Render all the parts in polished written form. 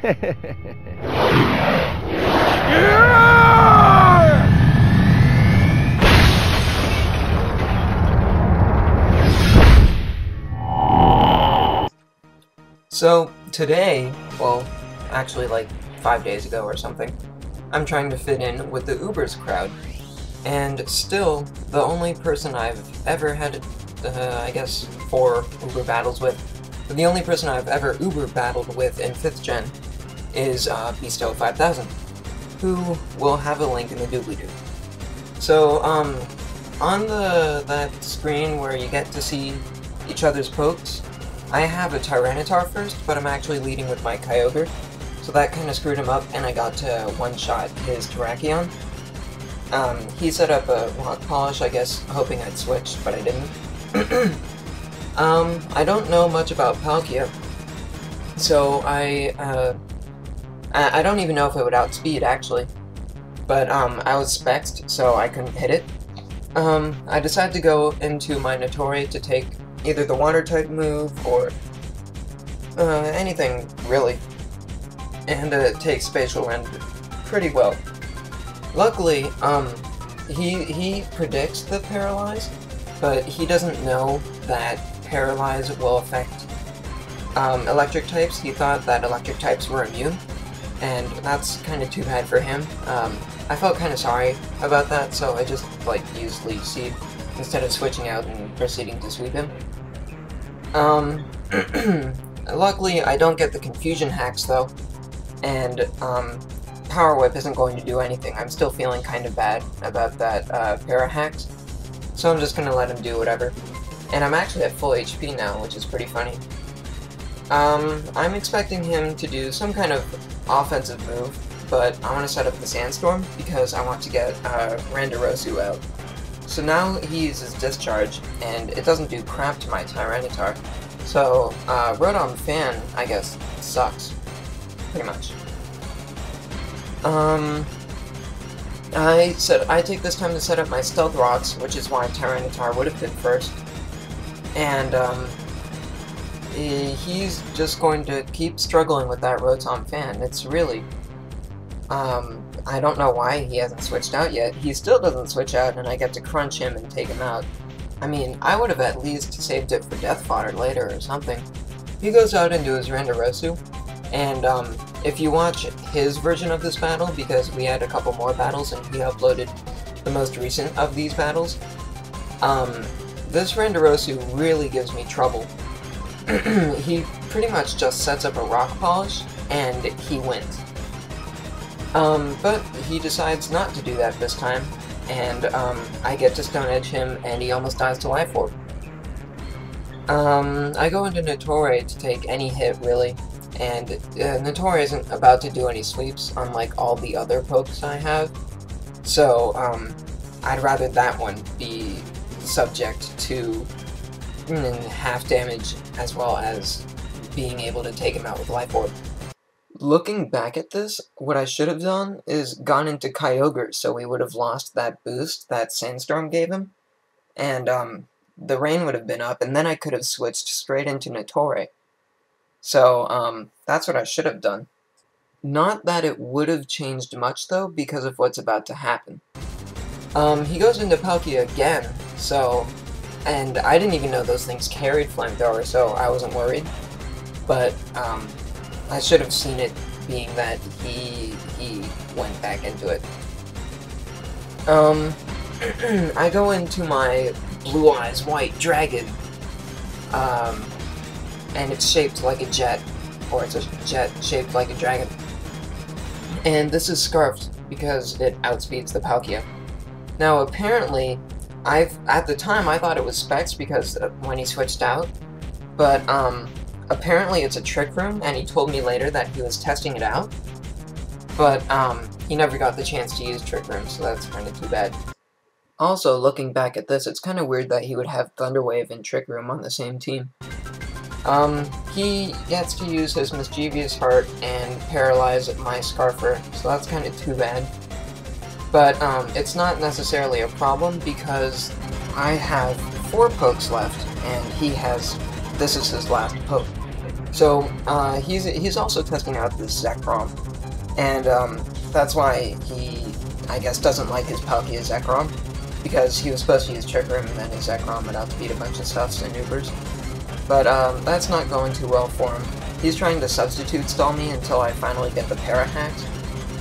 So today, well, actually like 5 days ago or something, I'm trying to fit in with the Ubers crowd, and still the only person I've ever had, I guess, 4 Uber battles with, but the only person I've ever Uber battled with in 5th gen is Bestow5000, who will have a link in the doobly-doo. So, on that screen where you get to see each other's pokes, I have a Tyranitar first, but I'm actually leading with my Kyogre, so that kind of screwed him up, and I got to one-shot his Terrakion. He set up a Rock Polish, I guess, hoping I'd switch, but I didn't. I don't know much about Palkia, so I don't even know if it would outspeed, actually. But, I was spexed, so I couldn't hit it. I decided to go into my Notori to take either the Water-type move, or anything, really, and take Spatial Rend pretty well. Luckily, he predicts the Paralyze, but he doesn't know that Paralyze will affect electric types. He thought that electric types were immune, and that's kind of too bad for him. I felt kind of sorry about that, so I just, like, used Leaf Seed instead of switching out and proceeding to sweep him. Luckily, I don't get the confusion hacks, though, and, Power Whip isn't going to do anything. I'm still feeling kind of bad about that, para hacks, so I'm just gonna let him do whatever. And I'm actually at full HP now, which is pretty funny. I'm expecting him to do some kind of offensive move, but I want to set up the Sandstorm because I want to get Randarosu out. So now he uses Discharge, and it doesn't do crap to my Tyranitar. So Rotom Fan, I guess, sucks. Pretty much. I take this time to set up my Stealth Rocks, which is why Tyranitar would have been first. And he's just going to keep struggling with that Rotom Fan. It's really... I don't know why he hasn't switched out yet. He still doesn't switch out, and I get to crunch him and take him out. I mean, I would have at least saved it for Death Fodder later or something. He goes out into his Randarosu, and if you watch his version of this battle, because we had a couple more battles and he uploaded the most recent of these battles, this Randarosu really gives me trouble. He pretty much just sets up a Rock Polish, and he wins. But he decides not to do that this time, and I get to Stone Edge him, and he almost dies to Life Orb. I go into Notori to take any hit, really, and Notori isn't about to do any sweeps, unlike all the other pokes I have, so I'd rather that one be subject to half damage, as well as being able to take him out with Life Orb. Looking back at this, what I should have done is gone into Kyogre, so we would have lost that boost that Sandstorm gave him, and the rain would have been up, and then I could have switched straight into Notori. So, that's what I should have done. Not that it would have changed much, though, because of what's about to happen. He goes into Palkia again, so... And I didn't even know those things carried Flamethrower, so I wasn't worried. But, I should have seen it, being that he went back into it. I go into my Blue Eyes White Dragon, and it's shaped like a jet, or it's a jet shaped like a dragon. And this is Scarfed, because it outspeeds the Palkia. Now, apparently, at the time I thought it was Specs because when he switched out, but, apparently it's a Trick Room, and he told me later that he was testing it out, but, he never got the chance to use Trick Room, so that's kind of too bad. Also, looking back at this, it's kind of weird that he would have Thunder Wave and Trick Room on the same team. He gets to use his Mischievous Heart and paralyze my Scarfer, so that's kind of too bad. But, it's not necessarily a problem, because I have 4 pokes left, and he has... this is his last poke. So, he's also testing out this Zekrom, and, that's why he, I guess, doesn't like his Palkia Zekrom, because he was supposed to use Trick Room, and then his Zekrom went out to beat a bunch of stuffs and Ubers. But, that's not going too well for him. He's trying to substitute stall me until I finally get the Parahacks,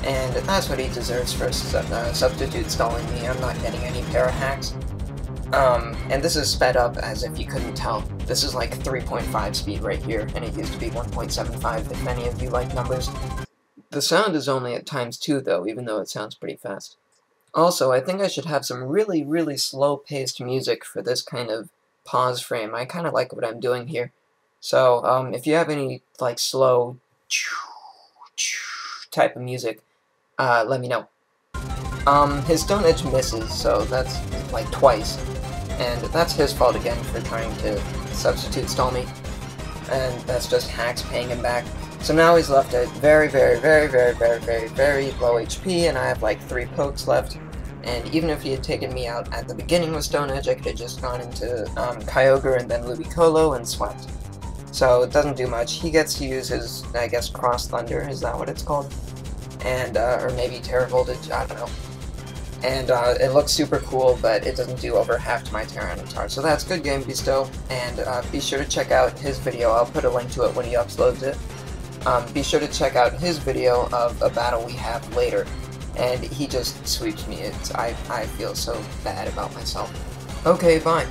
and that's what he deserves for substitute stalling me. I'm not getting any Parahacks. And this is sped up, as if you couldn't tell. This is like 3.5 speed right here, and it used to be 1.75 if any of you like numbers. The sound is only at ×2 though, even though it sounds pretty fast. Also, I think I should have some really, really slow-paced music for this kind of pause frame. I kind of like what I'm doing here. So, if you have any, like, slow type of music, let me know. His Stone Edge misses, so that's, like, twice. And that's his fault again for trying to substitute stall me. And that's just hacks paying him back. So now he's left at very, very, very, very, very, very, very low HP, and I have like 3 pokes left. And even if he had taken me out at the beginning with Stone Edge, I could have just gone into Kyogre and then Ludicolo and swept. So it doesn't do much. He gets to use his, I guess, Cross Thunder, is that what it's called? And, or maybe Terra Voltage, I don't know. And it looks super cool, but it doesn't do over half to my Tyranitar. So that's good game, Bestow, and be sure to check out his video. I'll put a link to it when he uploads it. Be sure to check out his video of a battle we have later, and he just sweeps me. I feel so bad about myself. Okay, fine.